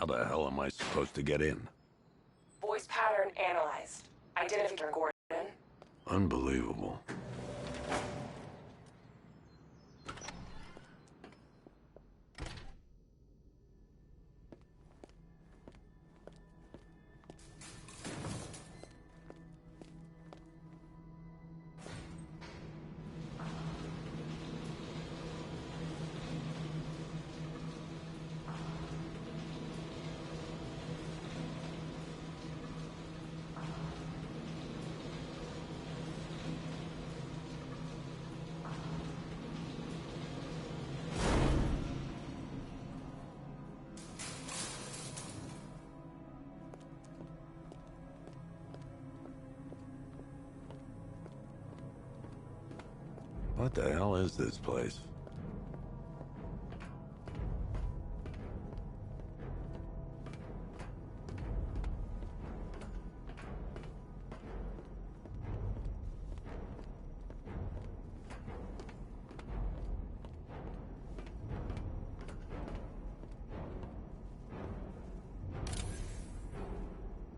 How the hell am I supposed to get in? Voice pattern analyzed. Identifier Gordon. Unbelievable. What the hell is this place?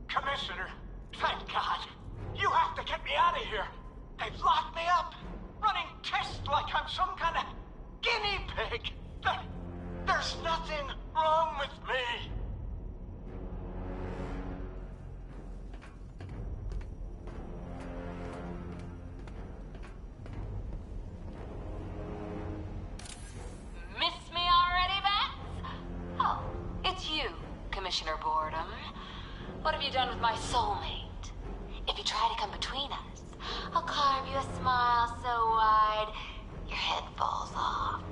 Commissioner, thank God. You have to get me out of here. They've locked me up, running tests like I'm some kind of guinea pig. There's nothing wrong with me. Miss me already, Bats? Oh, it's you, Commissioner Boredom. What have you done with my soulmate? If you try to come between us, I'll carve you a smile so wide, your head falls off.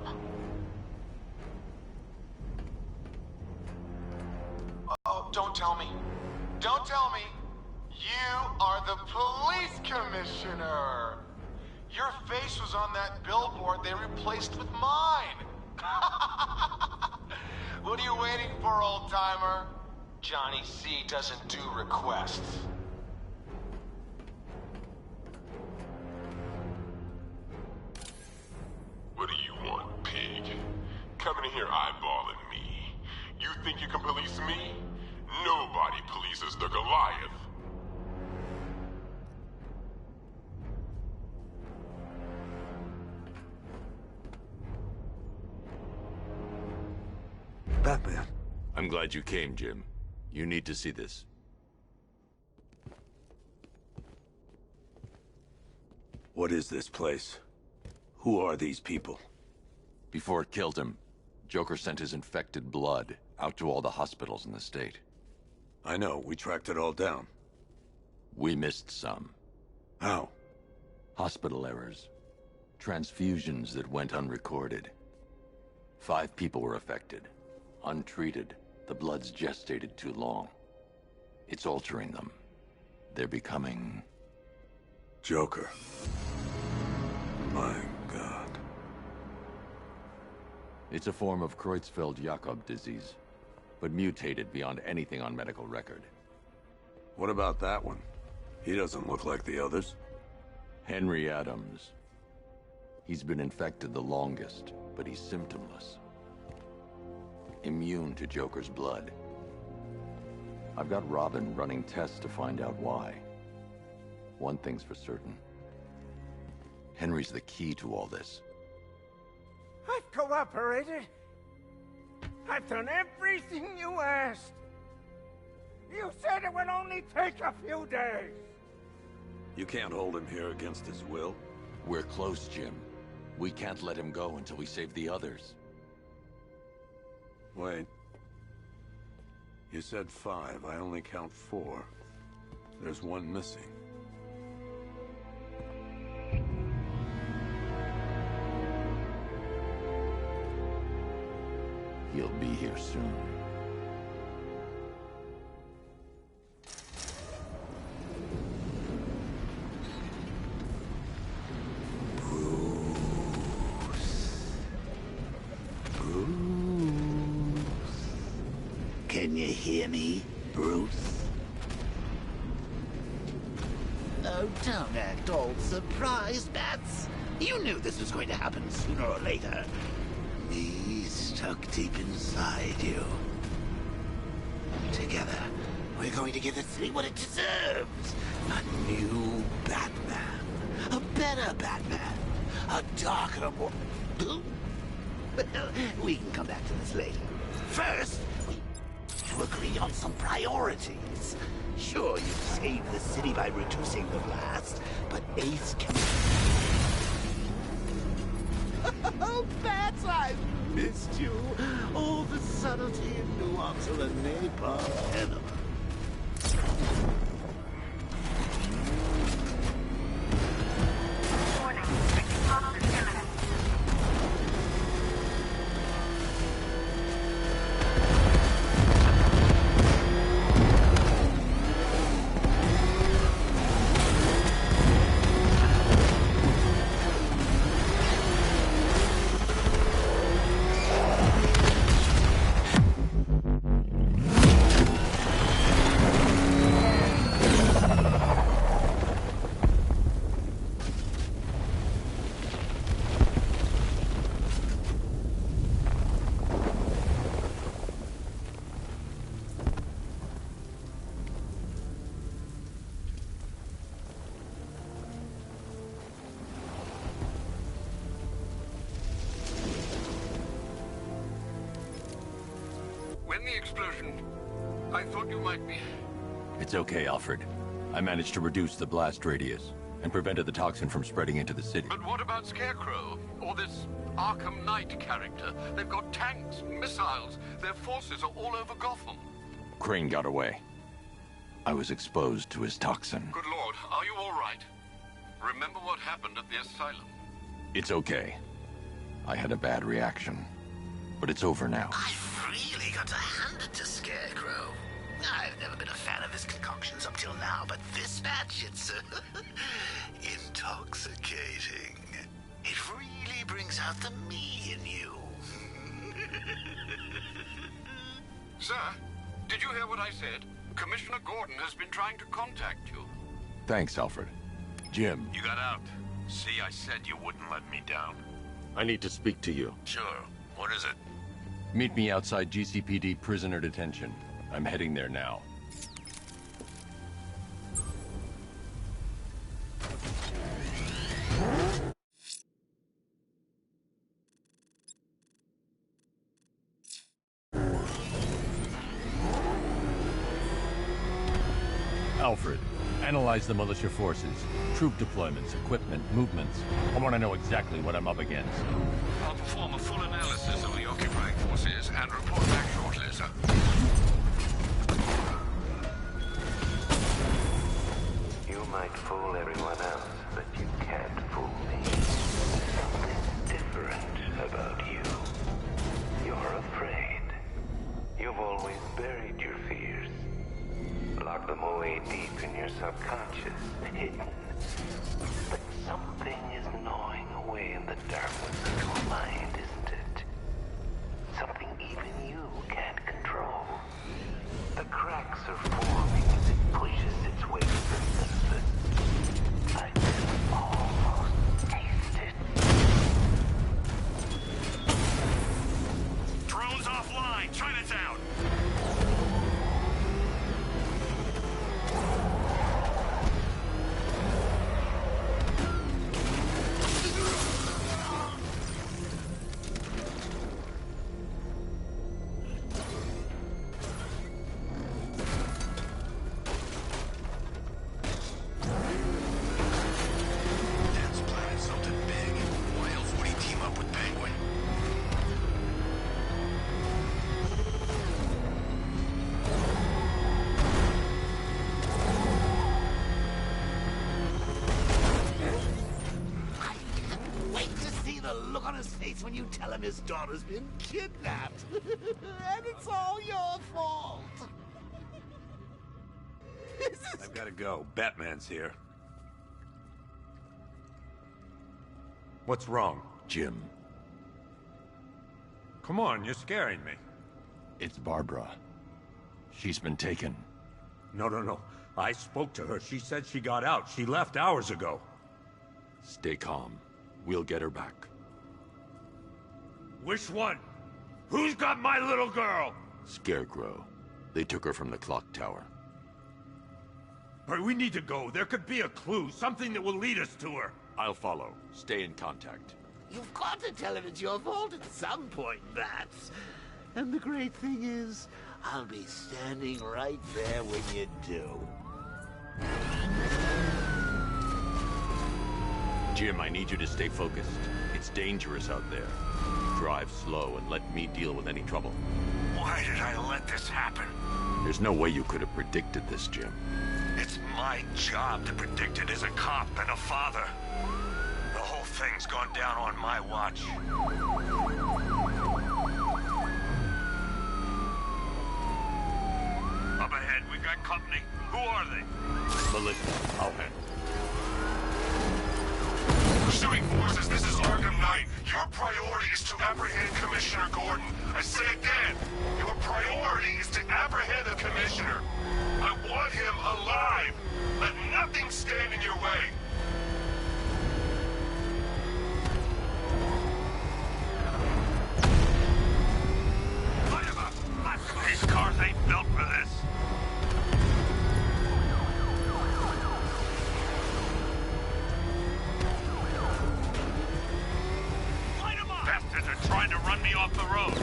Oh, don't tell me. Don't tell me. You are the police commissioner. Your face was on that billboard they replaced with mine. What are you waiting for, old-timer? Johnny C doesn't do requests. What do you want, pig? Coming in here eyeballing me. You think you can police me? Nobody polices the Goliath. Batman. I'm glad you came, Jim. You need to see this. What is this place? Who are these people? Before it killed him, Joker sent his infected blood out to all the hospitals in the state. I know, we tracked it all down. We missed some. How? Hospital errors. Transfusions that went unrecorded. 5 people were affected. Untreated, the blood's gestated too long. It's altering them. They're becoming... Joker. My God. It's a form of Creutzfeldt-Jakob disease, but mutated beyond anything on medical record. What about that one? He doesn't look like the others. Henry Adams. He's been infected the longest, but he's symptomless. Immune to Joker's blood. I've got Robin running tests to find out why. One thing's for certain. Henry's the key to all this. I've cooperated. I've done everything you asked. You said it would only take a few days. You can't hold him here against his will. We're close, Jim. We can't let him go until we save the others. Wait. You said 5. I only count 4. There's one missing. He'll be here soon. Can you hear me, Bruce? Oh, don't act all surprised, Bats. You knew this was going to happen sooner or later. Me stuck deep inside you. Together, we're going to give the city what it deserves. A new Batman. A better Batman. A darker, more... Well, we can come back to this later. First, we need to agree on some priorities. Sure, you saved the city by reducing the blast, but Ace can... Oh, Bats, I've missed you. All the subtlety and nuance of a napalm enema. The explosion. I thought you might be... It's okay, Alfred. I managed to reduce the blast radius and prevented the toxin from spreading into the city. But what about Scarecrow? Or this Arkham Knight character? They've got tanks, missiles. Their forces are all over Gotham. Crane got away. I was exposed to his toxin. Good Lord, are you all right? Remember what happened at the asylum? It's okay. I had a bad reaction. But it's over now. I've really got to hand it to Scarecrow. I've never been a fan of his concoctions up till now, but this batch, it's intoxicating. It really brings out the me in you. Sir, did you hear what I said? Commissioner Gordon has been trying to contact you. Thanks, Alfred. Jim. You got out. See, I said you wouldn't let me down. I need to speak to you. Sure. What is it? Meet me outside GCPD prisoner detention. I'm heading there now. Alfred, analyze the militia forces, troop deployments, equipment, movements. I want to know exactly what I'm up against. I'll perform a full analysis of the occupying forces and report back shortly, sir. You might fool everyone else, but you can't fool me. Something different about you. You're afraid. You've always buried your fears. Locked them away deep in your subconscious, hidden. But something is gnawing away in the darkness of your mind, isn't it? Something even you can't control. The cracks are forming as it pushes its way to the surface. I can almost taste it. Drones offline! Chinatown! When you tell him his daughter's been kidnapped. And it's all your fault. I've got to go. Batman's here. What's wrong? Jim. Come on, you're scaring me. It's Barbara. She's been taken. No. I spoke to her. She said she got out. She left hours ago. Stay calm. We'll get her back. Which one? Who's got my little girl? Scarecrow. They took her from the clock tower. But we need to go. There could be a clue, something that will lead us to her. I'll follow. Stay in contact. You've got to tell him it's your fault at some point, Bats. And the great thing is, I'll be standing right there when you do. Jim, I need you to stay focused. It's dangerous out there. Drive slow and let me deal with any trouble. Why did I let this happen? There's no way you could have predicted this, Jim. It's my job to predict it as a cop and a father. The whole thing's gone down on my watch. Up ahead, we've got company. Who are they? Melissa, I'll handle. Pursuing forces, this is ARKHAM Knight. Your priority is to apprehend Commissioner Gordon. I say again, your priority is to apprehend the Commissioner. I want him alive. Let nothing stand in your way. These cars ain't built for this. Light 'em up! Bastards are trying to run me off the road.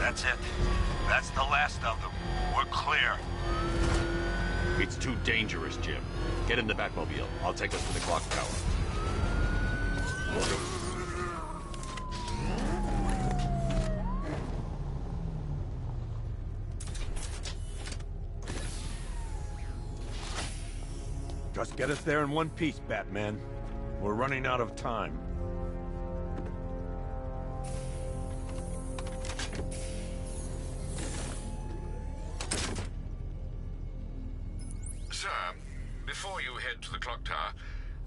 That's it. That's the last of them. We're clear. It's too dangerous, Jim. Get in the Batmobile. I'll take us to the clock tower. Just get us there in one piece, Batman. We're running out of time. Sir, before you head to the clock tower,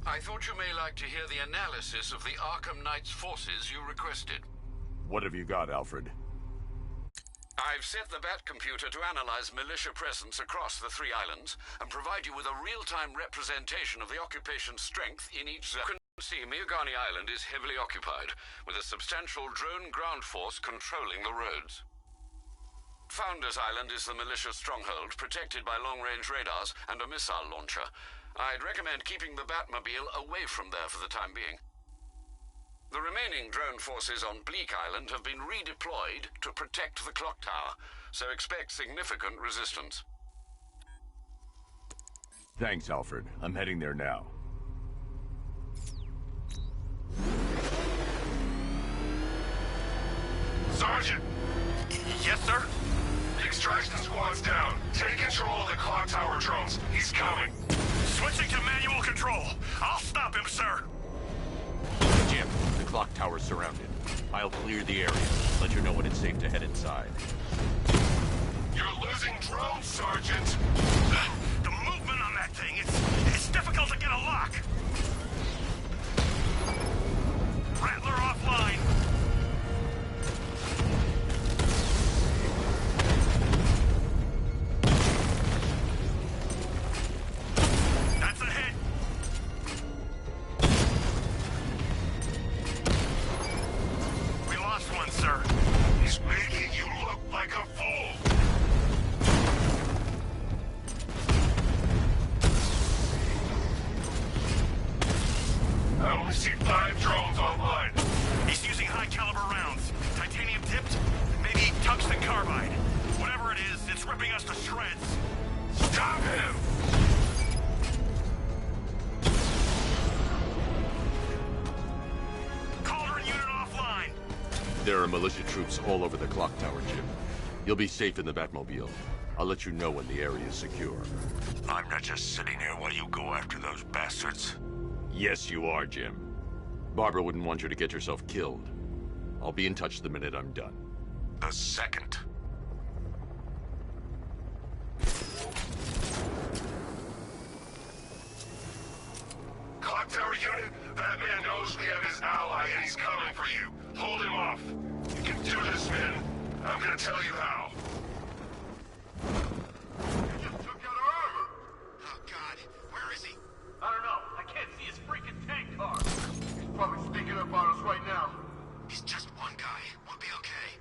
I thought you may like to hear the analysis of the Arkham Knight's forces you requested. What have you got, Alfred? I've set the Bat computer to analyze militia presence across the 3 islands and provide you with a real-time representation of the occupation's strength in each zone. You can see Miagani Island is heavily occupied, with a substantial drone ground force controlling the roads. Founders Island is the militia stronghold, protected by long-range radars and a missile launcher. I'd recommend keeping the Batmobile away from there for the time being. The remaining drone forces on Bleak Island have been redeployed to protect the clock tower, so expect significant resistance. Thanks, Alfred. I'm heading there now. Sergeant! Yes, sir? The extraction squad's down. Take control of the clock tower drones. He's coming. Switching to manual control. I'll stop him, sir. Jim, the clock tower's surrounded. I'll clear the area. Let you know when it's safe to head inside. You're losing drones, Sergeant. The movement on that thing, it's difficult to get a lock. Rattler offline. That's ahead. We lost one, sir. He's making you look like a fool. I only see 5 drones online. He's using high-caliber rounds. Titanium tipped? Maybe tungsten carbide. Whatever it is, it's ripping us to shreds. Stop him! Cauldron unit offline. There are militia troops all over the clock tower, Jim. You'll be safe in the Batmobile. I'll let you know when the area is secure. I'm not just sitting here while you go after those bastards. Yes, you are, Jim. Barbara wouldn't want you to get yourself killed. I'll be in touch the minute I'm done. The second. Clock tower unit, that man knows we have his ally and he's coming for you. Hold him off. You can do this, man. I'm gonna tell you how. You just took out our armor. Oh, God. Where is he? I don't know. I can't see his freaking tank car. He's probably sneaking up on us right now. He's just one guy. We'll be okay.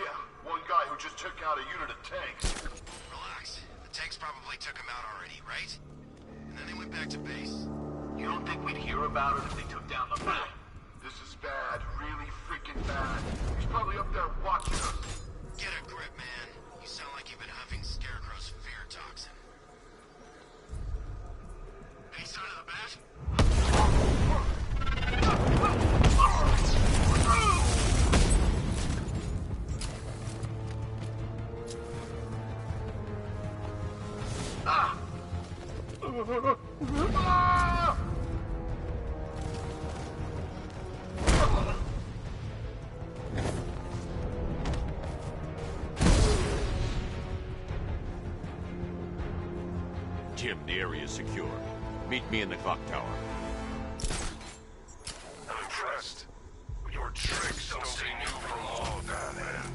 Yeah, one guy who just took out a unit of tanks. Relax. The tanks probably took him out already, right? And then they went back to base. You don't think we'd hear about it if they took down the map? This is bad, really freaking bad. He's probably up there watching us. Get a grip, man. You sound like you've been huffing Scarecrow's fear toxin. Any sign of the bat? Jim, the area is secure. Meet me in the clock tower. I'm impressed. Your tricks don't stay new for long, Batman.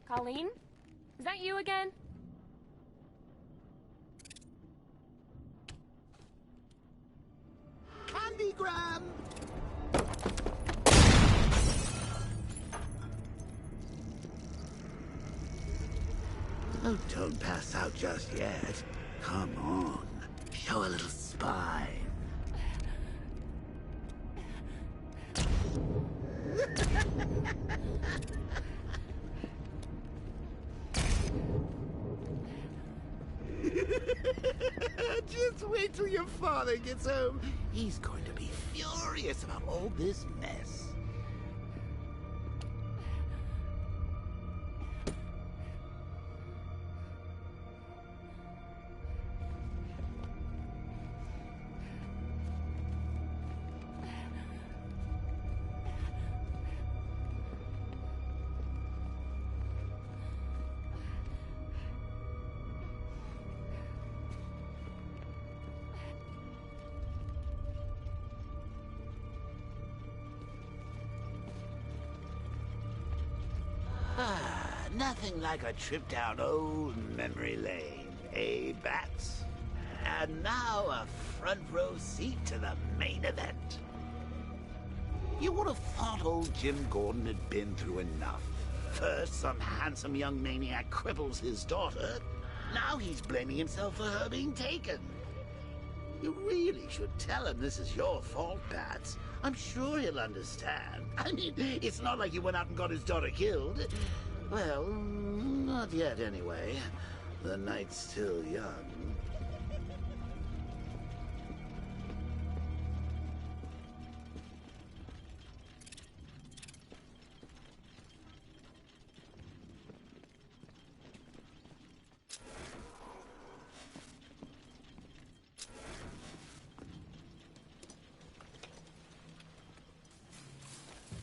Colleen? Is that you again? Candygram! Oh, don't pass out just yet. Come on. Show a little spine. Just wait till your father gets home. He's going to be furious about all this mess. Nothing like a trip down old memory lane, eh, Bats? And now a front row seat to the main event. You would have thought old Jim Gordon had been through enough. First, some handsome young maniac cripples his daughter. Now he's blaming himself for her being taken. You really should tell him this is your fault, Bats. I'm sure he'll understand. I mean, it's not like you went out and got his daughter killed. Well, not yet anyway. The night's still young.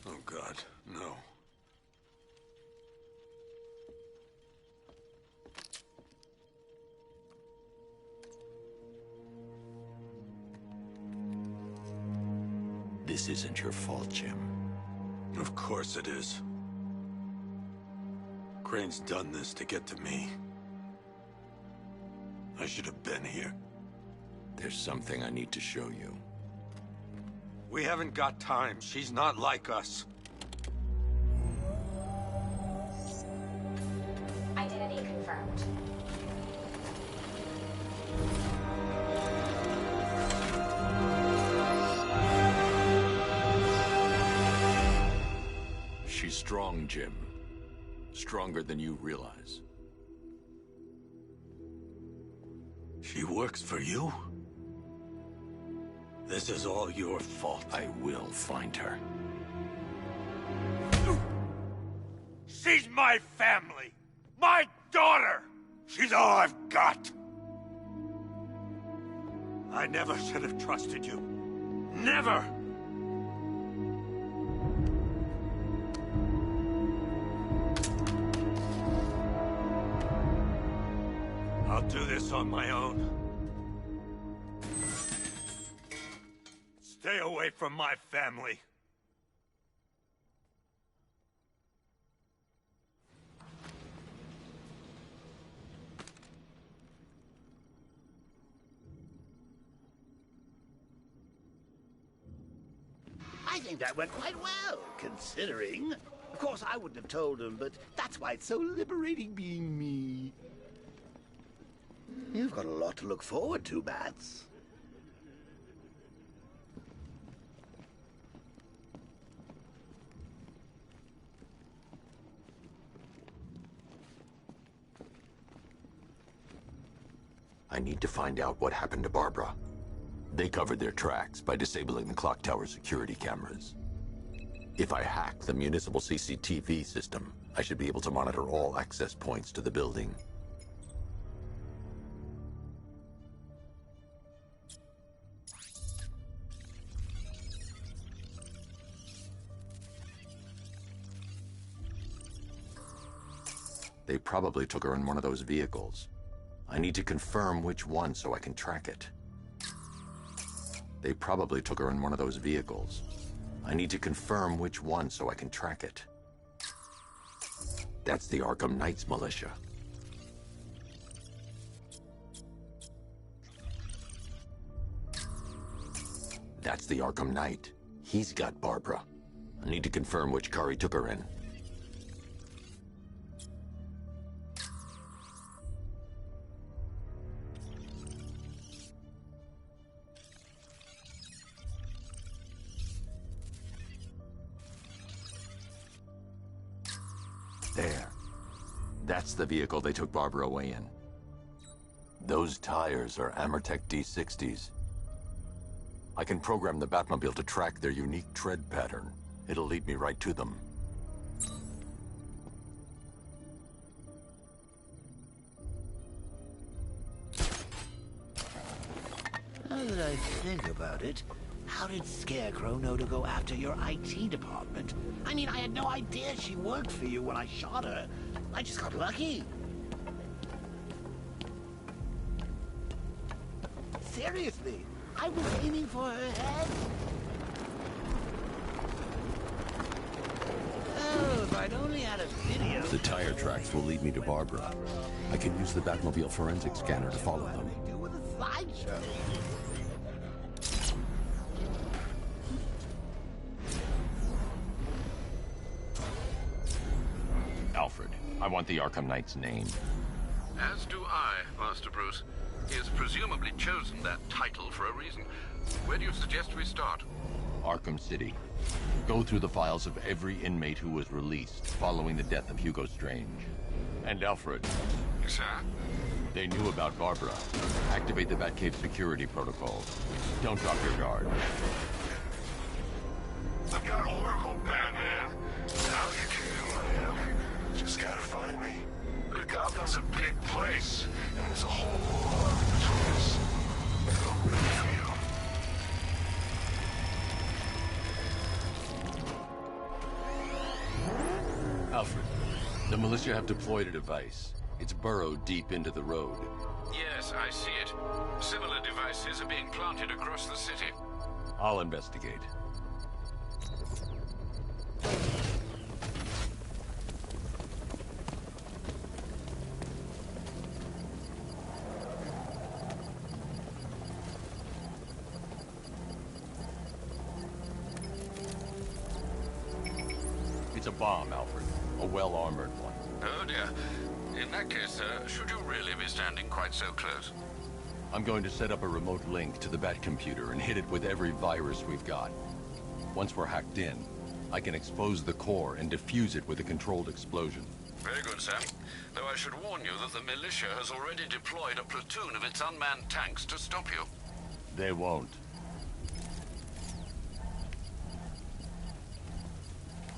Oh, God, no. This isn't your fault, Jim. Of course it is. Crane's done this to get to me. I should have been here. There's something I need to show you. We haven't got time. She's not like us. Identity confirmed. strong, Jim. Stronger than you realize. She works for you? This is all your fault. I will find her. She's my family! My daughter! She's all I've got! I never should have trusted you. Never! I'll do this on my own. Stay away from my family. I think that went quite well, considering. Of course, I wouldn't have told him, but that's why it's so liberating being me. You've got a lot to look forward to, Bats. I need to find out what happened to Barbara. They covered their tracks by disabling the clock tower security cameras. If I hack the municipal CCTV system, I should be able to monitor all access points to the building. They probably took her in one of those vehicles. I need to confirm which one so I can track it. They probably took her in one of those vehicles. I need to confirm which one so I can track it. That's the Arkham Knights militia. That's the Arkham Knight. He's got Barbara. I need to confirm which car he took her in. There. That's the vehicle they took Barbara away in. Those tires are Amertech D60s. I can program the Batmobile to track their unique tread pattern. It'll lead me right to them. Now that I think about it, how did Scarecrow know to go after your IT department? I mean, I had no idea she worked for you when I shot her. I just got lucky. Seriously, I was aiming for her head. Oh, if I'd only had a video. The tire tracks will lead me to Barbara. I can use the Batmobile forensic scanner to follow them. Do with a slideshow. Alfred, I want the Arkham Knight's name. As do I, Master Bruce. He has presumably chosen that title for a reason. Where do you suggest we start? Arkham City. Go through the files of every inmate who was released following the death of Hugo Strange. And Alfred. Sir? They knew about Barbara. Activate the Batcave security protocol. Don't drop your guard. I've got Oracle, Batman. Now you can who I am. Just gotta find me. But Gotham's a big place, and there's a whole lot between us. I'm ready for you. Alfred, the militia have deployed a device. It's burrowed deep into the road. Yes, I see it. Similar devices are being planted across the city. I'll investigate. It's a bomb, Alfred. A well-armored one. Oh dear. In that case, should you really be standing quite so close? I'm going to set up a remote link to the Batcomputer and hit it with every virus we've got. Once we're hacked in, I can expose the core and defuse it with a controlled explosion. Very good, Sam. Though I should warn you that the militia has already deployed a platoon of its unmanned tanks to stop you. They won't.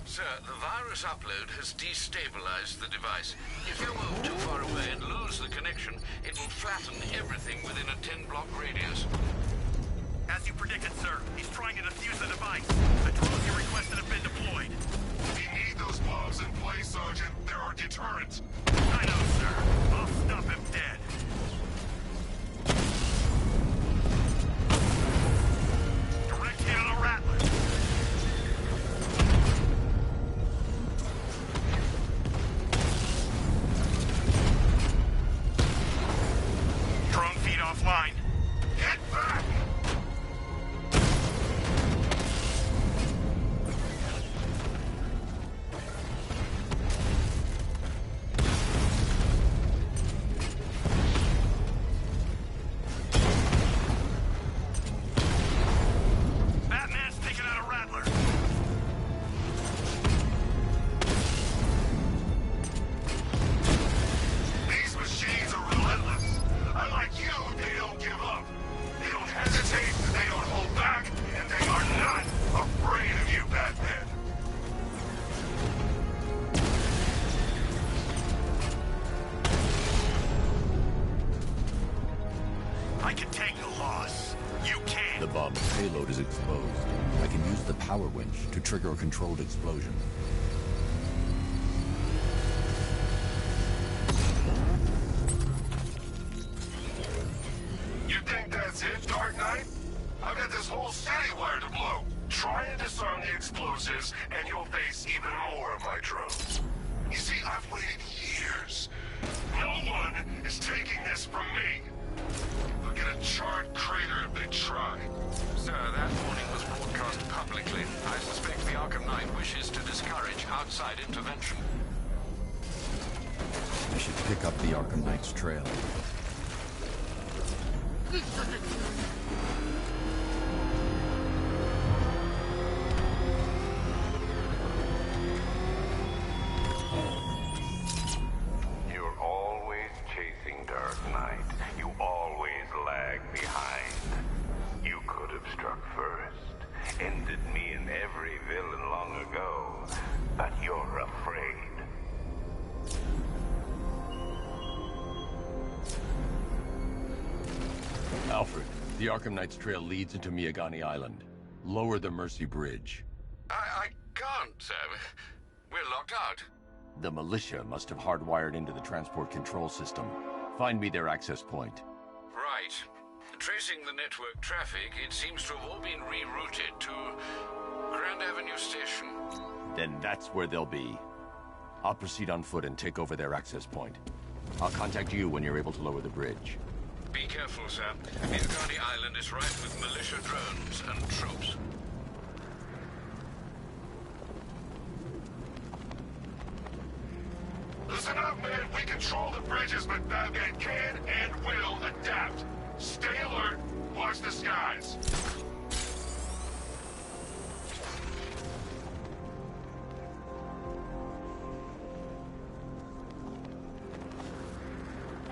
Sir, the virus upload has destabilized the device. If you move too far away and lose the connection, it will flatten everything within a 10-block radius. As you predicted, sir, he's trying to defuse the device. The drones you requested have been deployed. We need those bombs in place, Sergeant. They're our deterrent. I know, sir. I'll stop him dead. Direct hit on a rattler. Drone feed offline. Get back! Batman's taking out a rattler. These machines are relentless. Unlike you, they don't give up. They don't hesitate, they don't hold back, and they are not afraid of you, Batman. I can take the loss. You can't. The bomb's payload is exposed. I can use the power winch to trigger a controlled explosion. You think that's it, Dark Knight? I've got this whole city wired to blow. Try and disarm the explosives, and you'll face even more of my drones. You see, I've waited years. No one is taking this from me. They'll get a charred crater if they try. Sir, that warning was broadcast publicly. I suspect the Arkham Knight wishes to discourage outside intervention. I should pick up the Arkham Knight's trail. You're always chasing Dark Knight. You always lag behind. You could have struck first, ended me and every villain long ago, but you're afraid. Alfred, the Arkham Knight's trail leads into Miagani Island. Lower the Mercy Bridge. I can't, sir. We're locked out. The militia must have hardwired into the transport control system. Find me their access point. Right. Tracing the network traffic, it seems to have all been rerouted to Grand Avenue Station. Then that's where they'll be. I'll proceed on foot and take over their access point. I'll contact you when you're able to lower the bridge. Be careful, sir. Miagani Island is rife with militia drones and troops. Listen up, man. We control the bridges, but Batman can and will adapt. Stay alert. Watch the skies.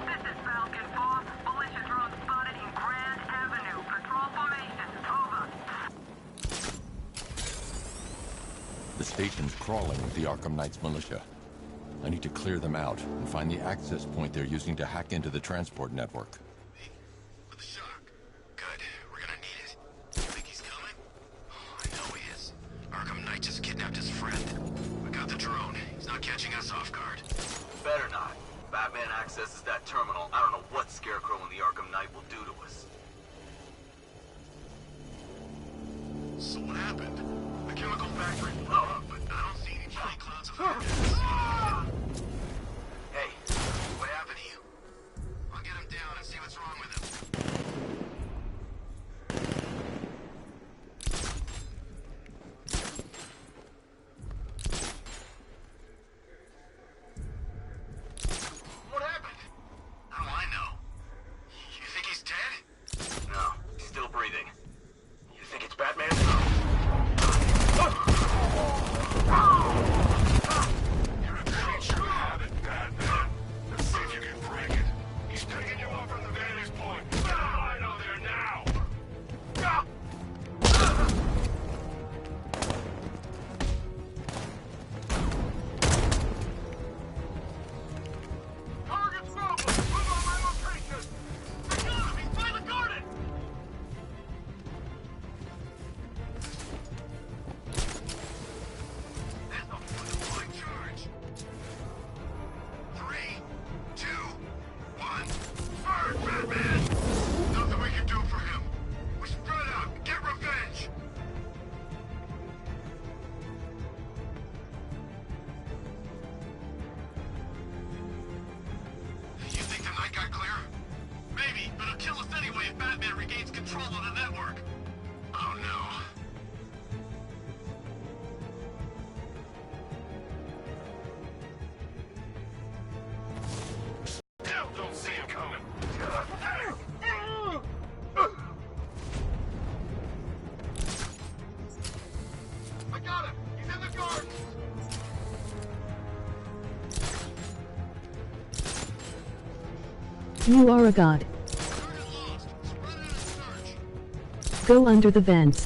This is Falcon 4. Militia drone spotted in Grand Avenue. Patrol formation. Over. The station's crawling with the Arkham Knight's militia. I need to clear them out and find the access point they're using to hack into the transport network. With the shock. Good. We're gonna need it. You think he's coming? Oh, I know he is. Arkham Knight just kidnapped his friend. We got the drone. He's not catching us off guard. Better not. Batman accesses that terminal. I don't know what Scarecrow and the Arkham Knight will do to us. So what happened? The chemical factory blew up, but I don't see any giant clouds of fire. Hey, What happened to you? I'll get him down and see what's wrong with him. What happened? How do I know? You think he's dead? no, he's still breathing. You think it's Batman? gains control of the network. Oh no. Still don't see him coming. I got him! He's in the garden! You are a god. Go under the vents.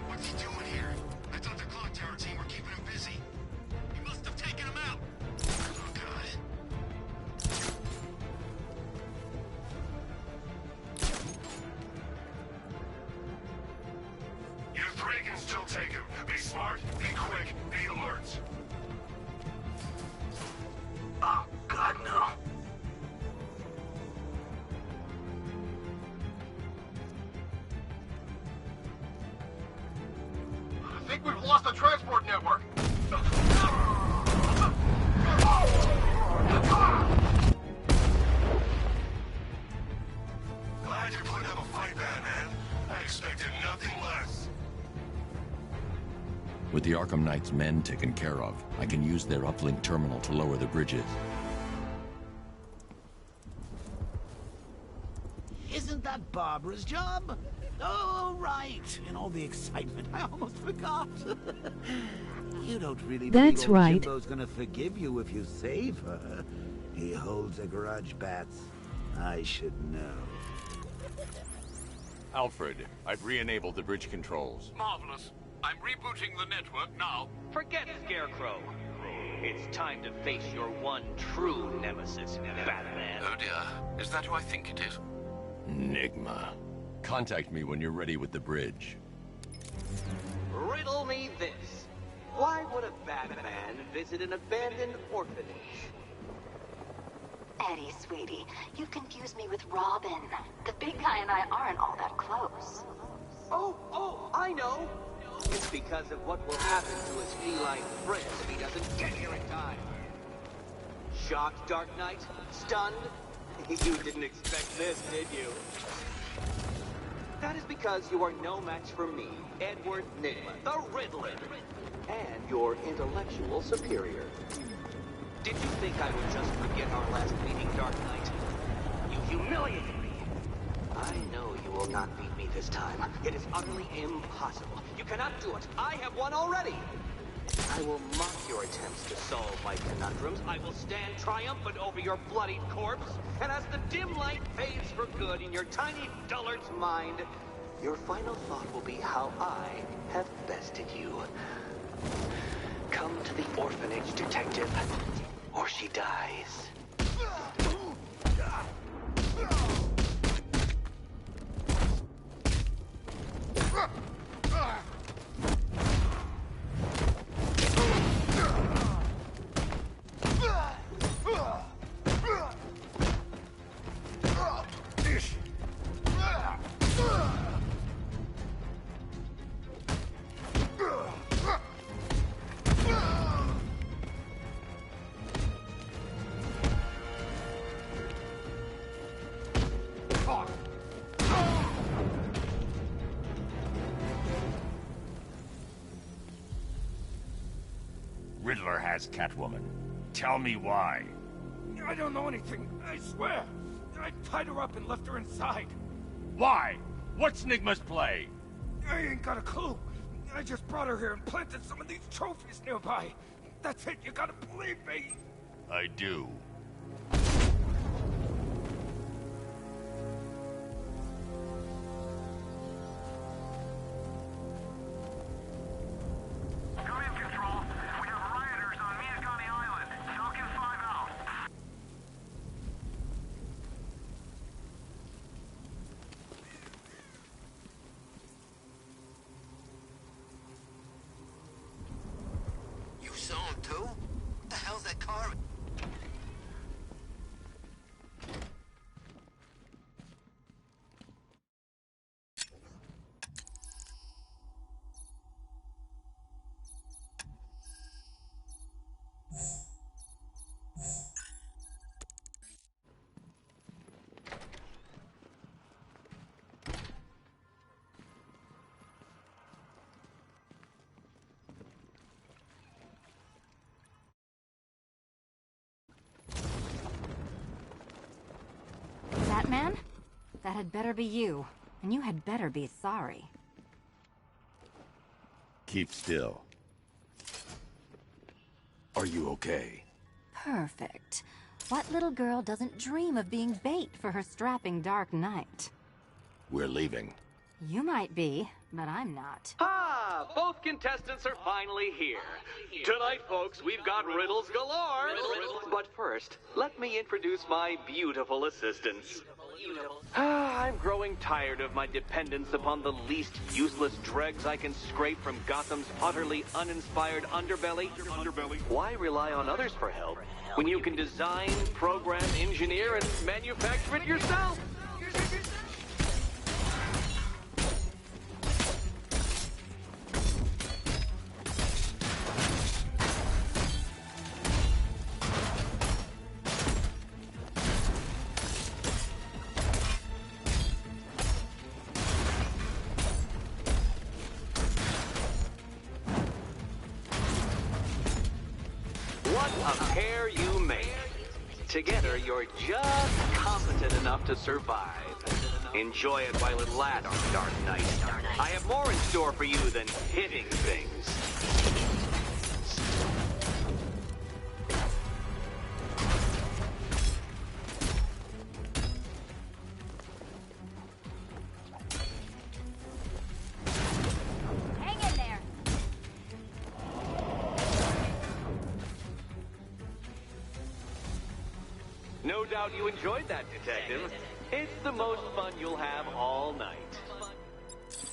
What's he doing here? I thought the clock tower team were keeping him busy. He must have taken him out. Oh god. You three can still take him. Be smart, be quick, be alert. Oh god, no. I think we've lost the transport network. Glad you're putting up a fight, Batman. I expected nothing less. With the Arkham Knight's men taken care of, I can use their uplink terminal to lower the bridges. Isn't that Barbara's job? Oh, right. In all the excitement, I almost forgot. You don't really That's believe old right. Jimbo's gonna forgive you if you save her. He holds a grudge, Bats. I should know. Alfred, I've re-enabled the bridge controls. Marvelous. I'm rebooting the network now. Forget Scarecrow. It's time to face your one true nemesis, Batman. Oh dear. Is that who I think it is? Enigma. Contact me when you're ready with the bridge. Riddle me this. Why would a Batman visit an abandoned orphanage? Eddie, sweetie, you confused me with Robin. The big guy and I aren't all that close. Oh, I know. It's because of what will happen to his feline friend if he doesn't get here in time. Shocked, Dark Knight? Stunned? You didn't expect this, did you? That is because you are no match for me, Edward Nigma, the Riddler, and your intellectual superior. Did you think I would just forget our last meeting, Dark Knight? You humiliated me. I know you will not beat me this time. It is utterly impossible. You cannot do it. I have won already. I will mock your attempts to solve my conundrums. I will stand triumphant over your bloodied corpse. And as the dim light fades for good in your tiny dullard's mind, your final thought will be how I have bested you. Come to the orphanage, detective, or she dies. Riddler has Catwoman. Tell me why. I don't know anything, I swear. I tied her up and left her inside. Why? What's Nigma's play? I ain't got a clue. I just brought her here and planted some of these trophies nearby. That's it, you gotta believe me. I do. Come in, Control. We have rioters on Miyagani Island. Falcon 5 out. You saw him too? What the hell's that car? Batman? That had better be you. And you had better be sorry. Keep still. Are you okay? Perfect. What little girl doesn't dream of being bait for her strapping Dark Knight? We're leaving. You might be, but I'm not. Ah, both contestants are finally here. Tonight, folks, we've got riddles galore. But first, let me introduce my beautiful assistants. I'm growing tired of my dependence upon the least useless dregs I can scrape from Gotham's utterly uninspired underbelly. Why rely on others for help when you can design, program, engineer, and manufacture it yourself? What a pair you make. Together, you're just competent enough to survive. Enjoy it while it lasts, Dark Knight. I have more in store for you than hitting things. Hang in there. No doubt you enjoyed that, Detective. It's the most fun you'll have all night.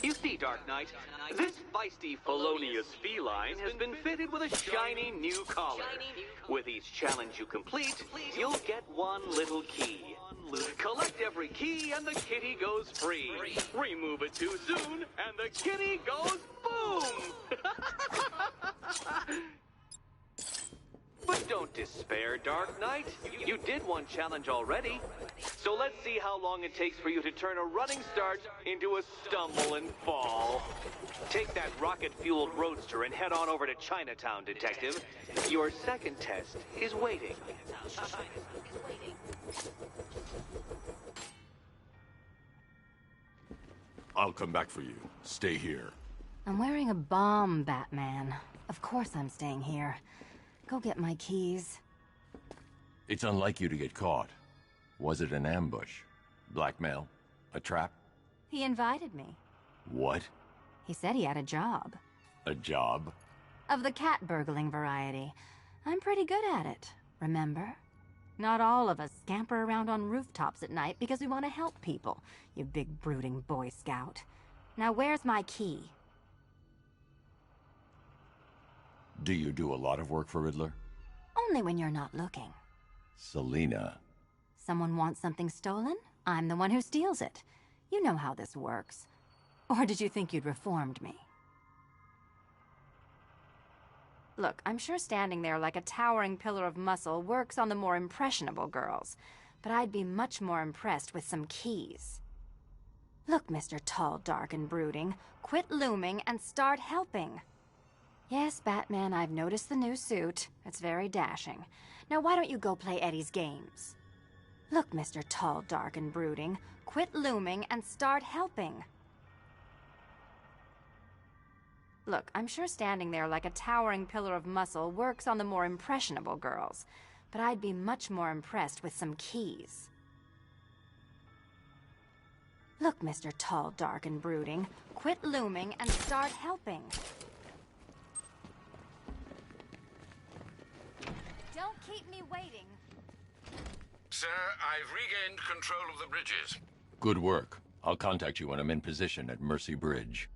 You see, Dark Knight, this feisty, felonious feline has been fitted with a shiny new collar. With each challenge you complete, you'll get one little key. Collect every key and the kitty goes free. Remove it too soon and the kitty goes boom! But don't despair, Dark Knight. You did one challenge already. So let's see how long it takes for you to turn a running start into a stumble and fall. Take that rocket-fueled roadster and head on over to Chinatown, Detective. Your second test is waiting. I'll come back for you. Stay here. I'm wearing a bomb, Batman. Of course I'm staying here. Go get my keys. It's unlike you to get caught. Was it an ambush? Blackmail? A trap? He invited me. What? He said he had a job. A job? Of the cat burgling variety. I'm pretty good at it, remember? Not all of us scamper around on rooftops at night because we want to help people, you big brooding Boy Scout. Now where's my key? Do you do a lot of work for Riddler? Only when you're not looking. Selina. Someone wants something stolen? I'm the one who steals it. You know how this works. Or did you think you'd reformed me? Look, I'm sure standing there like a towering pillar of muscle works on the more impressionable girls, but I'd be much more impressed with some keys. Look, Mr. Tall, Dark, and Brooding, quit looming and start helping. Yes, Batman, I've noticed the new suit. It's very dashing. Now why don't you go play Eddie's games? Look, Mr. Tall, Dark, and Brooding, quit looming and start helping. Look, I'm sure standing there like a towering pillar of muscle works on the more impressionable girls, but I'd be much more impressed with some keys. Look, Mr. Tall, Dark, and Brooding, quit looming and start helping. Don't keep me waiting. Sir, I've regained control of the bridges. Good work. I'll contact you when I'm in position at Mercy Bridge.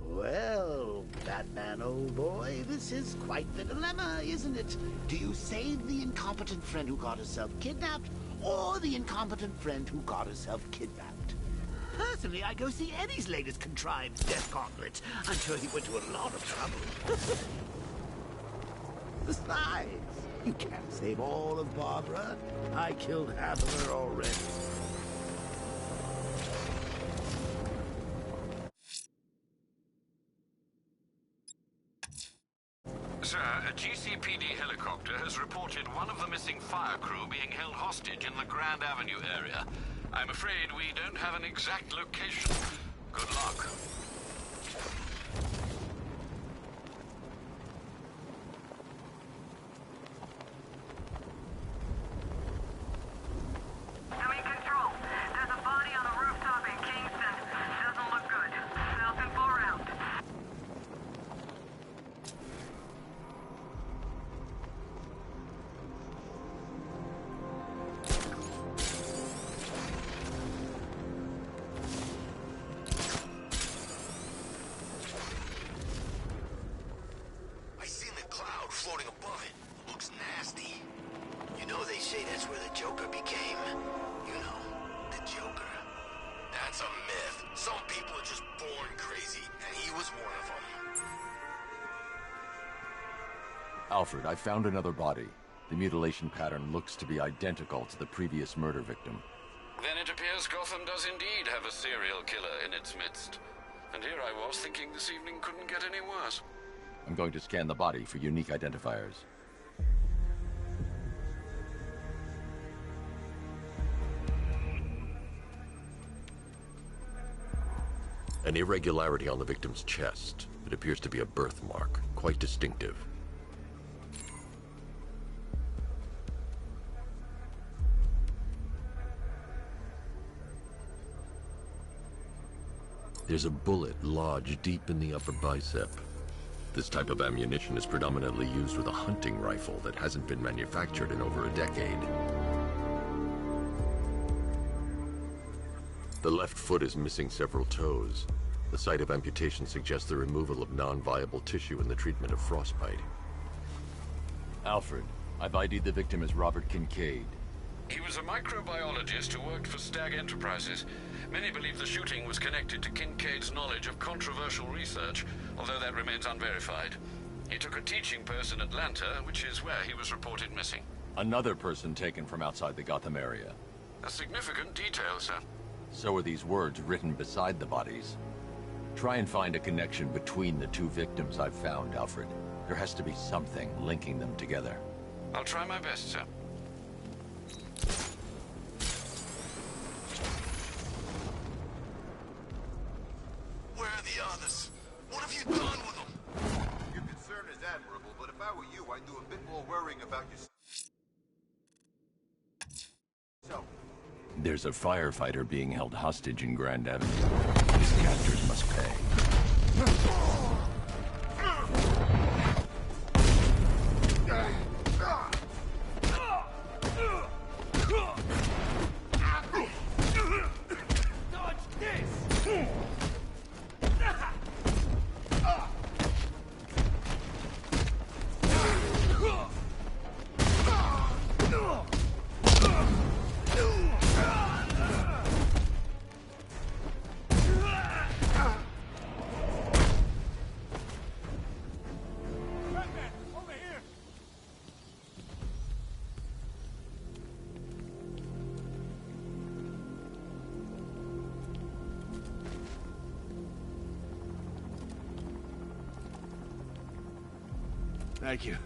Well, Batman, old boy, this is quite the dilemma, isn't it? Do you save the incompetent friend who got herself kidnapped, or the incompetent friend who got herself kidnapped? Personally, I go see Eddie's latest contrived death gauntlet. I'm sure he went to a lot of trouble. Besides, you can't save all of Barbara. I killed half of her already. Sir, a GCPD helicopter has reported one of the missing fire crew being held hostage in the Grand Avenue area. I'm afraid we don't have an exact location. Good luck. Doing control. There's a body on a rooftop in Kingston. Doesn't look good. Falcon 4 out. I seen the cloud floating above it. Looks nasty. You know they say that's where the Joker became. You know, the Joker. That's a myth. Some people are just born crazy, and he was one of them. Alfred, I found another body. The mutilation pattern looks to be identical to the previous murder victim. Then it appears Gotham does indeed have a serial killer in its midst. And here I was thinking this evening couldn't get any worse. I'm going to scan the body for unique identifiers. An irregularity on the victim's chest. It appears to be a birthmark, quite distinctive. There's a bullet lodged deep in the upper bicep. This type of ammunition is predominantly used with a hunting rifle that hasn't been manufactured in over a decade. The left foot is missing several toes. The site of amputation suggests the removal of non-viable tissue in the treatment of frostbite. Alfred, I've ID'd the victim as Robert Kincaid. He was a microbiologist who worked for Stag Enterprises. Many believe the shooting was connected to Kincaid's knowledge of controversial research, although that remains unverified. He took a teaching post in Atlanta, which is where he was reported missing. Another person taken from outside the Gotham area. A significant detail, sir. So are these words written beside the bodies. Try and find a connection between the two victims I've found, Alfred. There has to be something linking them together. I'll try my best, sir. Where are the others? What have you done with them? Your concern is admirable, but if I were you, I'd do a bit more worrying about yourself. So, There's a firefighter being held hostage in Grand Avenue. His captors must pay. Dodge this! Batman, over here! Thank you.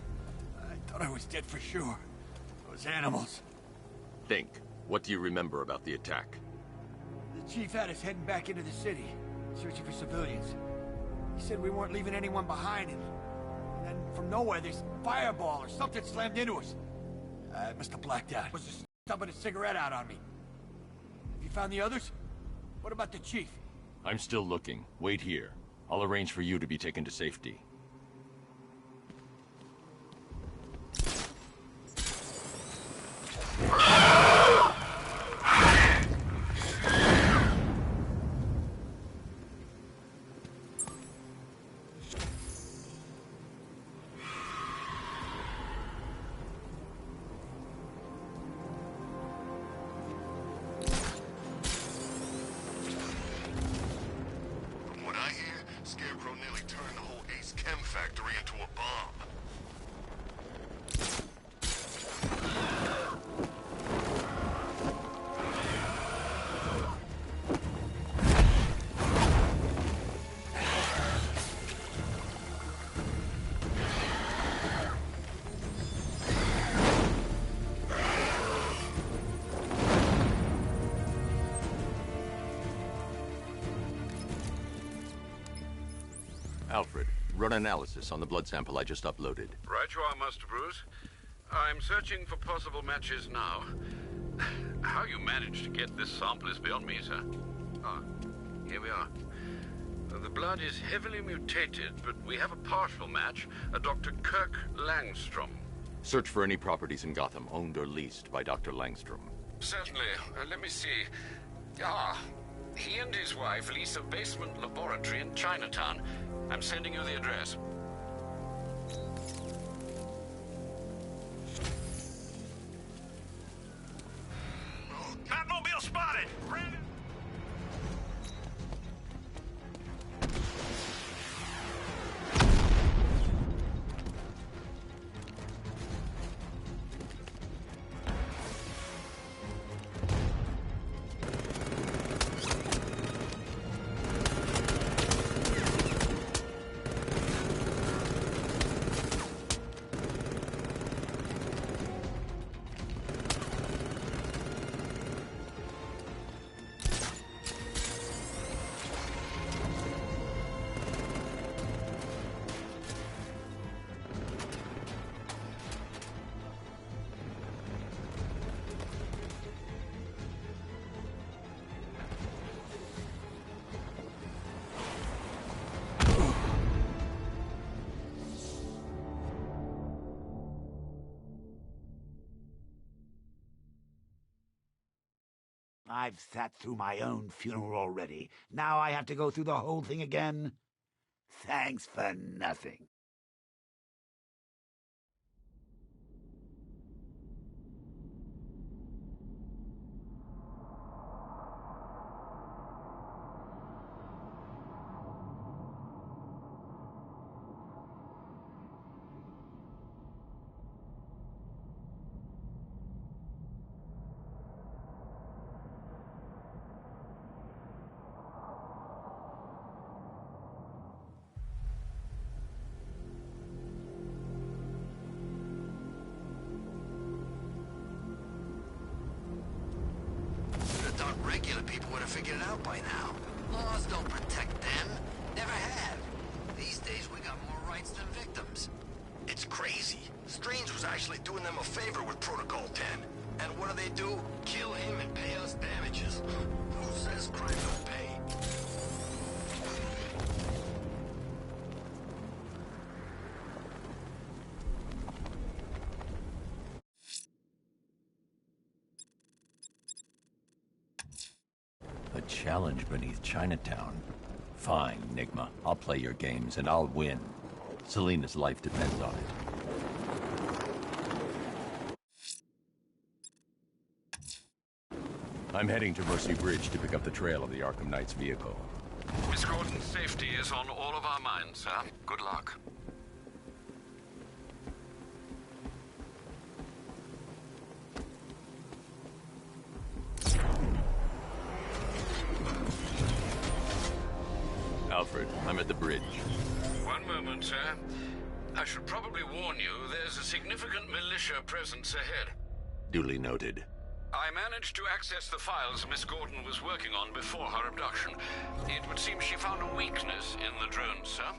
I thought I was dead for sure. Those animals. Think. What do you remember about the attack? The chief had us heading back into the city, searching for civilians. He said we weren't leaving anyone behind, and then from nowhere, this fireball or something slammed into us. I must have blacked out. Was just stubbing a cigarette out on me. Have you found the others? What about the chief? I'm still looking. Wait here. I'll arrange for you to be taken to safety. From what I hear, Scarecrow nearly turned the whole Ace run analysis on the blood sample I just uploaded. Right you are, Master Bruce. I'm searching for possible matches now. How you managed to get this sample is beyond me, sir. Ah, here we are. The blood is heavily mutated, but we have a partial match, a Dr. Kirk Langstrom. Search for any properties in Gotham owned or leased by Dr. Langstrom. Certainly. Let me see. He and his wife lease a basement laboratory in Chinatown. I'm sending you the address. Batmobile spotted! Brandon! I've sat through my own funeral already. Now I have to go through the whole thing again? Thanks for nothing. Regular people would have figured it out by now. Laws don't protect them. Never have. These days we got more rights than victims. It's crazy. Strange was actually doing them a favor with Protocol 10. And what do? Kill him and pay us damages. Who says crime don't pay? A challenge beneath Chinatown. Fine, Nigma. I'll play your games, and I'll win. Selena's life depends on it. I'm heading to Mercy Bridge to pick up the trail of the Arkham Knight's vehicle. Miss Gordon's safety is on all of our minds, sir. Good luck. Alfred, I'm at the bridge. One moment, sir. I should probably warn you, there's a significant militia presence ahead. Duly noted. I managed to access the files Miss Gordon was working on before her abduction. It would seem she found a weakness in the drones, sir.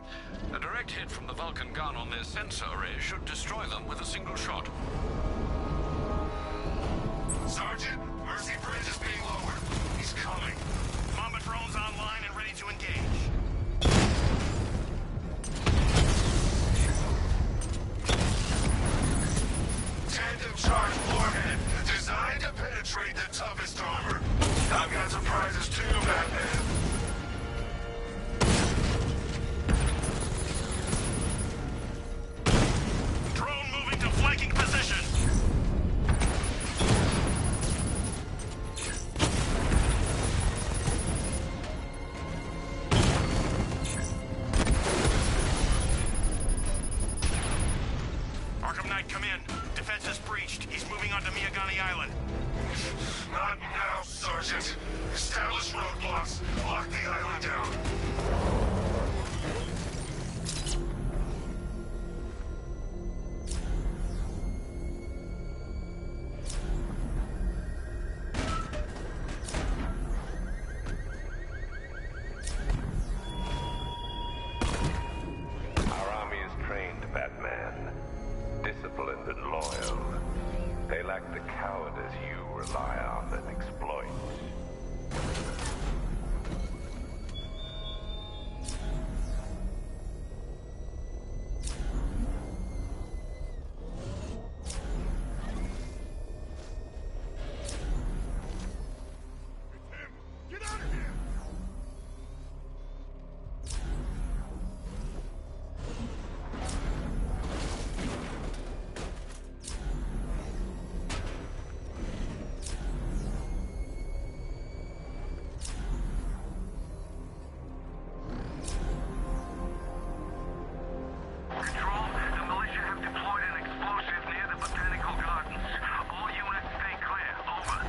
A direct hit from the Vulcan gun on their sensor array should destroy them with a single shot. Sergeant, Mercy Bridge is being lowered. He's coming. Mamba drones online and ready to engage. Tandem charge warhead, designed to penetrate the toughest armor. I've got surprises too, Batman. Drone moving to flanking position. Arkham Knight, come in. Defense is breached. He's moving onto Miyagani Island. Not now, Sergeant. Establish roadblocks. Lock the island down. like the cowardice you rely on and exploit. Get out of here! Control, the militia have deployed an explosive near the botanical gardens. All units stay clear. Over.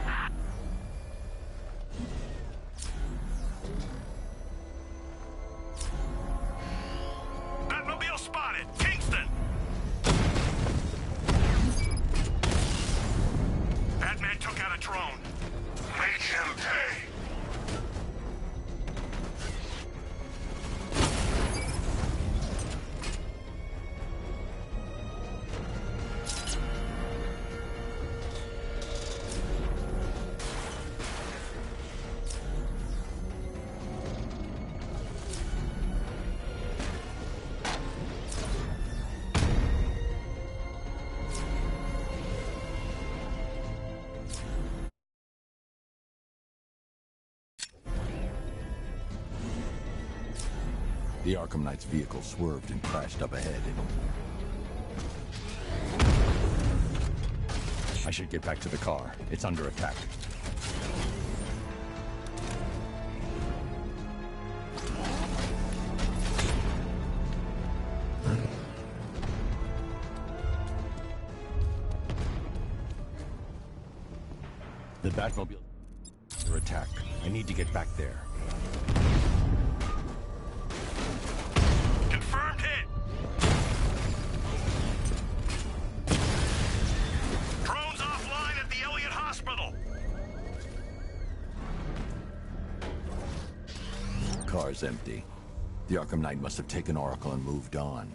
Batmobile spotted! Kingston! Batman took out a drone. Make him pay! The Arkham Knight's vehicle swerved and crashed up ahead. I should get back to the car. It's under attack. The Batmobile under attack. I need to get back there. Confirmed hit! Drones offline at the Elliott Hospital! Car's empty. The Arkham Knight must have taken Oracle and moved on.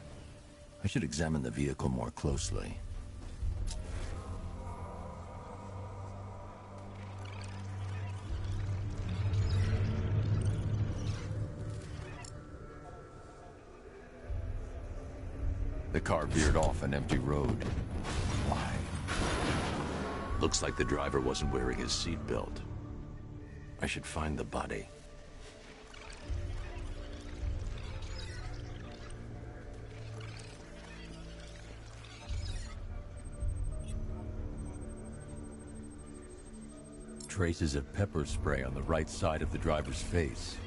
I should examine the vehicle more closely. The car veered off an empty road. Why? Looks like the driver wasn't wearing his seatbelt. I should find the body. Traces of pepper spray on the right side of the driver's face.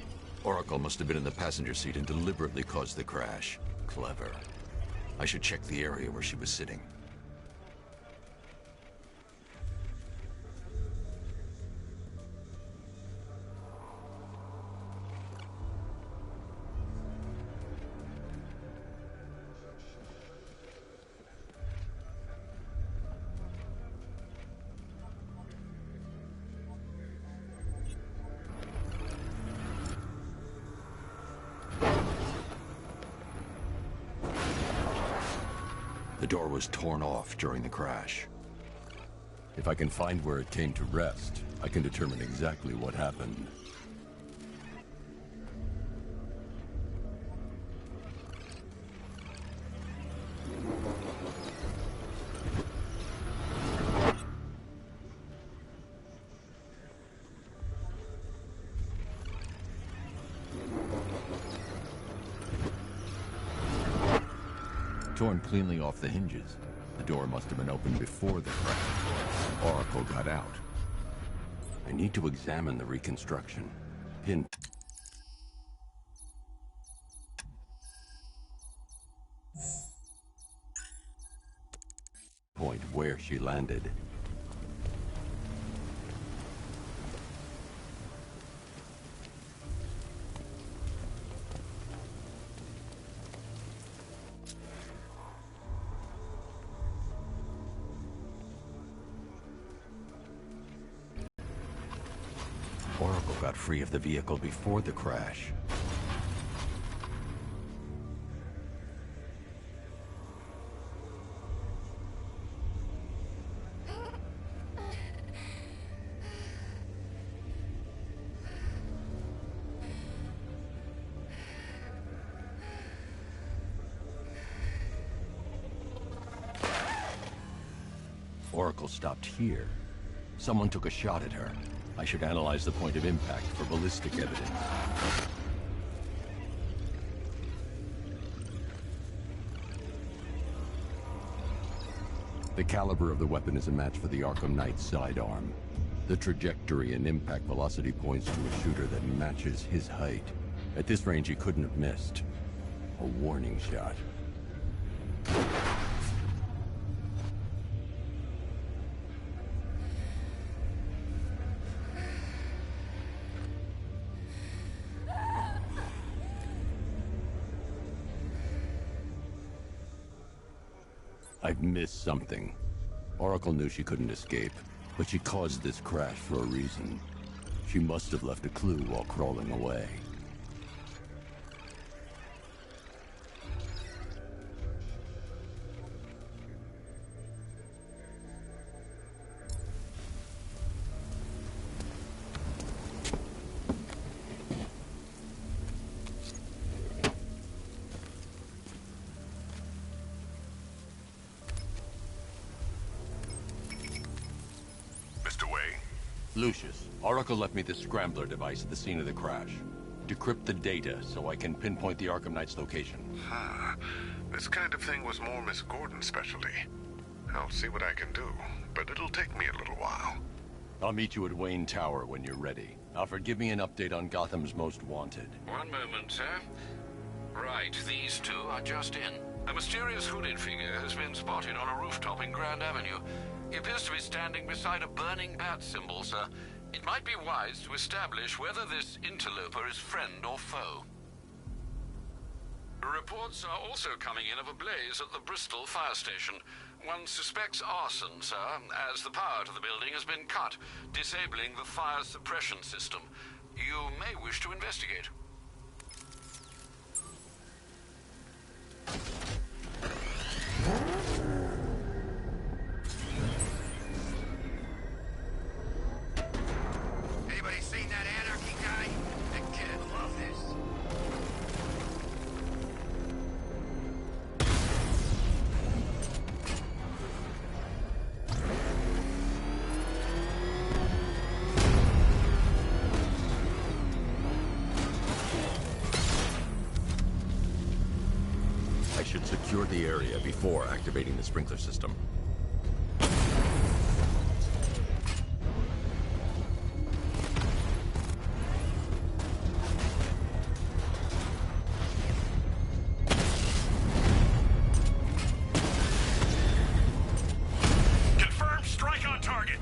Oracle must have been in the passenger seat and deliberately caused the crash. Clever. I should check the area where she was sitting. The door was torn off during the crash. If I can find where it came to rest, I can determine exactly what happened. Torn cleanly off the hinges. The door must have been opened before the crash. Oracle got out. I need to examine the reconstruction. Point where she landed. Oracle got free of the vehicle before the crash. Oracle stopped here. Someone took a shot at her. I should analyze the point of impact for ballistic evidence. The caliber of the weapon is a match for the Arkham Knight's sidearm. The trajectory and impact velocity points to a shooter that matches his height. At this range, he couldn't have missed. A warning shot. I've missed something. Oracle knew she couldn't escape, but she caused this crash for a reason. She must have left a clue while crawling away. Lucius, Oracle left me the scrambler device at the scene of the crash. Decrypt the data so I can pinpoint the Arkham Knight's location. This kind of thing was more Miss Gordon's specialty. I'll see what I can do, but it'll take me a little while. I'll meet you at Wayne Tower when you're ready. Alfred, give me an update on Gotham's Most Wanted. One moment, sir. Right, these two are just in. A mysterious hooded figure has been spotted on a rooftop in Grand Avenue. He appears to be standing beside a burning bat symbol, sir. It might be wise to establish whether this interloper is friend or foe. Reports are also coming in of a blaze at the Bristol fire station. One suspects arson, sir, as the power to the building has been cut, disabling the fire suppression system. You may wish to investigate. Anybody seen that anarchy guy? That kid would love this. I should secure the area before activating the sprinkler system. Confirmed strike on target.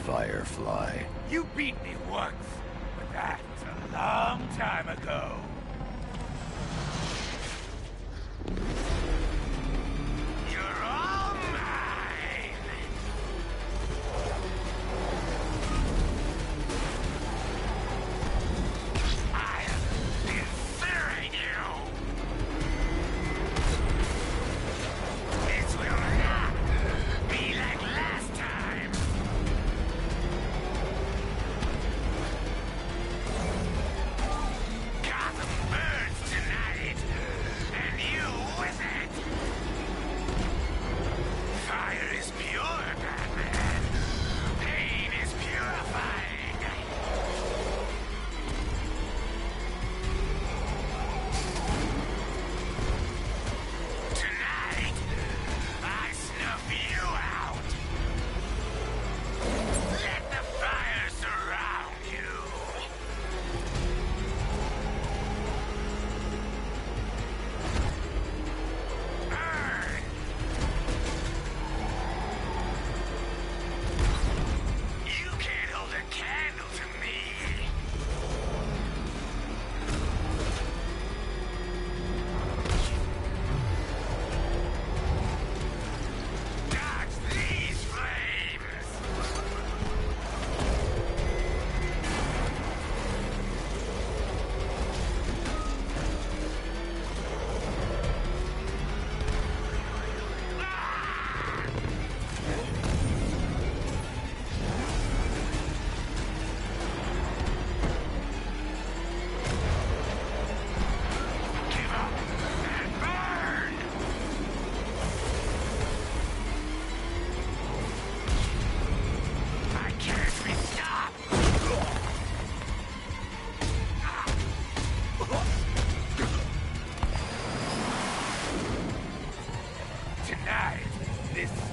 Firefly. You beat me once, but that's a long time ago. You're all mine! I'll incinerate you! This will not be like last time! Gotham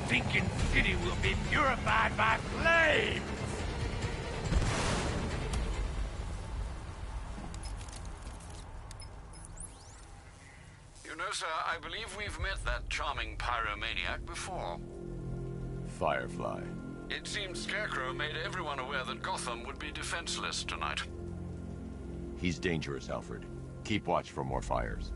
stinking city will be purified by flames! You know, sir, I believe we've met that charming pyromaniac before. Firefly. It seems Scarecrow made everyone aware that Gotham would be defenseless tonight. He's dangerous, Alfred. Keep watch for more fires.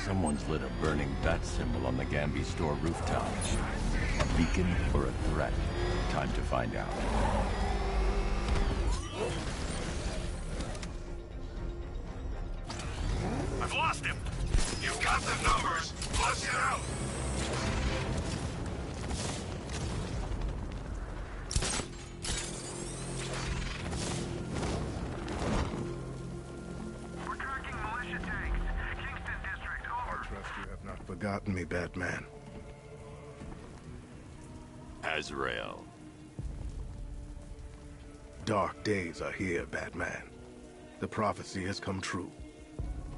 Someone's lit a burning bat symbol on the Gamby store rooftop. A beacon or a threat? Time to find out. I've lost him. You've got the numbers. Flush it out. We're tracking militia tanks. Kingston District, over. I trust you have not forgotten me, Batman. Azrael. Dark days are here, Batman. The prophecy has come true.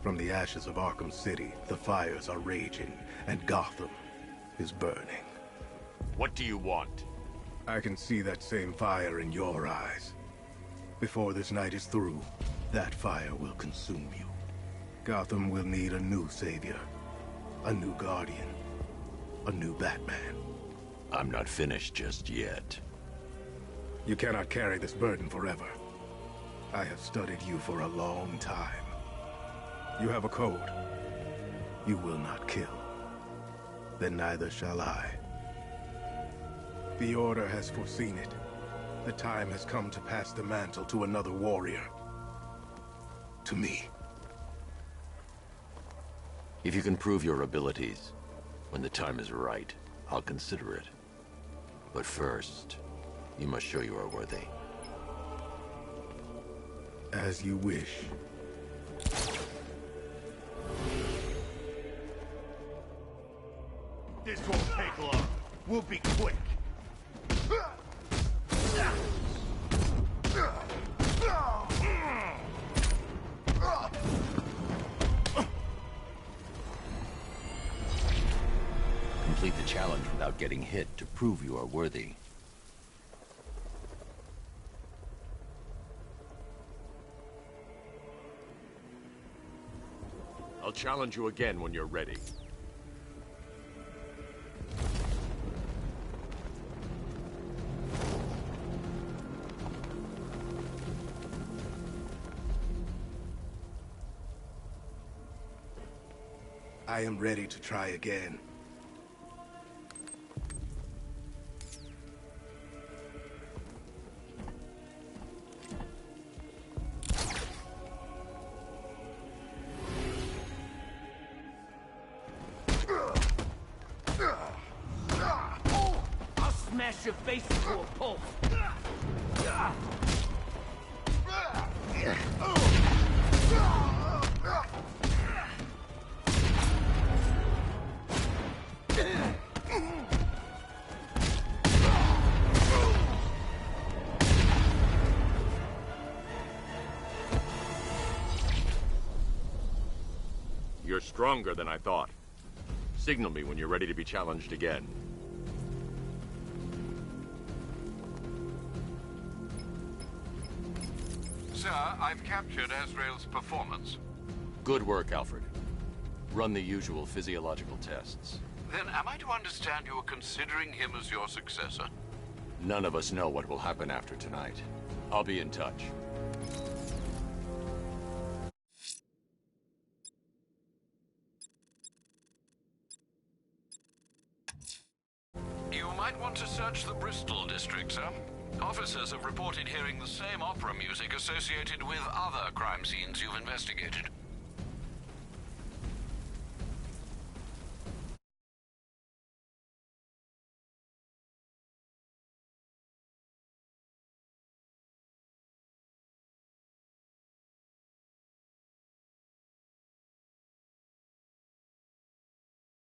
From the ashes of Arkham City, the fires are raging, and Gotham is burning. What do you want? I can see that same fire in your eyes. Before this night is through, that fire will consume you. Gotham will need a new savior, a new guardian, a new Batman. I'm not finished just yet. You cannot carry this burden forever. I have studied you for a long time. You have a code. You will not kill. Then neither shall I. The Order has foreseen it. The time has come to pass the mantle to another warrior. To me. If you can prove your abilities, when the time is right, I'll consider it. But first, you must show you are worthy. As you wish. This won't take long. We'll be quick. Complete the challenge without getting hit to prove you are worthy. I'll challenge you again when you're ready. I am ready to try again. I'll smash your face into a pulp. You're stronger than I thought. Signal me when you're ready to be challenged again. Sir, I've captured Azrael's performance. Good work, Alfred. Run the usual physiological tests. Then am I to understand you're considering him as your successor? None of us know what will happen after tonight. I'll be in touch. You might want to search the Bristol district, sir. Officers have reported hearing the same opera music associated with other crime scenes you've investigated.